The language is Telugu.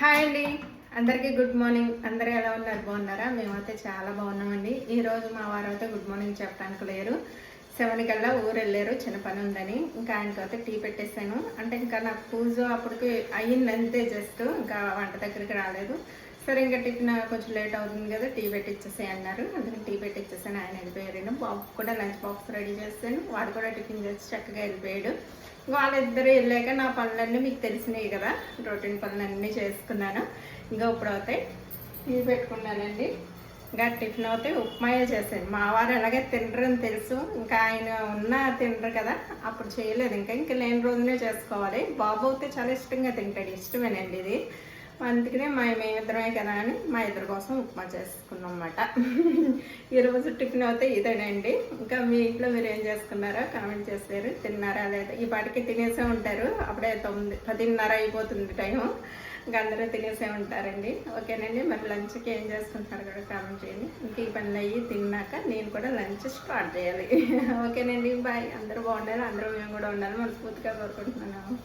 హాయ్ అండి, అందరికీ గుడ్ మార్నింగ్. అందరూ ఎలా ఉన్నారు? బాగున్నారా? మేమైతే చాలా బాగున్నామండి. ఈరోజు మా వారు అయితే గుడ్ మార్నింగ్ చెప్పడానికి లేరు. 7 కల్లా ఊరు వెళ్ళారు, చిన్న పని ఉందని. ఇంకా ఆయనకైతే టీ పెట్టేశాను. అంటే ఇంకా నాకు పూజ అప్పటికి అయ్యింది అంతే, జస్ట్ ఇంకా వంట దగ్గరికి రాలేదు. సరే ఇంకా టిఫిన్ కొంచెం లేట్ అవుతుంది కదా, టీ పెట్టిచ్చేసాయి అన్నారు. అందుకని టీ పెట్టిచ్చేసాను. ఆయన వెళ్ళిపోయారు. బాబు కూడా లంచ్ బాక్స్ రెడీ చేస్తాను. వాడు కూడా టిఫిన్ చేసి చక్కగా వెళ్ళిపోయాడు. వాళ్ళిద్దరు వెళ్ళాక నా పనులన్నీ మీకు తెలిసినాయి కదా, రొటీన్ పనులన్నీ చేసుకున్నాను. ఇంకా ఇప్పుడు అవుతాయి టీ పెట్టుకున్నానండి. ఇంకా టిఫిన్ అవుతాయి ఉప్మాయే చేశాను. మా వారు ఎలాగే తినరని తెలుసు, ఇంకా ఆయన ఉన్న తినరు కదా, అప్పుడు చేయలేదు. ఇంకా లేని రోజునే చేసుకోవాలి. బాబు అయితే చాలా ఇష్టంగా తింటాడు, ఇష్టమేనండి ఇది. అందుకనే మేమిద్దరమే కదా అని మా ఇద్దరి కోసం ఉప్మా చేసుకున్నాం అన్నమాట. ఈరోజు టిఫిన్ అయితే ఇదేనండి. ఇంకా మీ ఇంట్లో మీరు ఏం చేసుకున్నారో కామెంట్ చేశారు. తిన్నారా లేదా? ఈ పాటికి తినేసే ఉంటారు. అప్పుడే 10:30 అయిపోతుంది టైము. ఇంకా అందరూ తినేసే ఉంటారండి. ఓకేనండి, మరి లంచ్కి ఏం చేసుకుంటున్నారు కూడా కామెంట్ చేయండి. ఇంక ఈ పనులు అయ్యి తిన్నాక నేను కూడా లంచ్ స్టార్ట్ చేయాలి. ఓకేనండి, బాయ్. అందరూ బాగుండాలి, అందరూ మేము కూడా ఉండాలి మనస్ఫూర్తిగా కోరుకుంటున్నాను.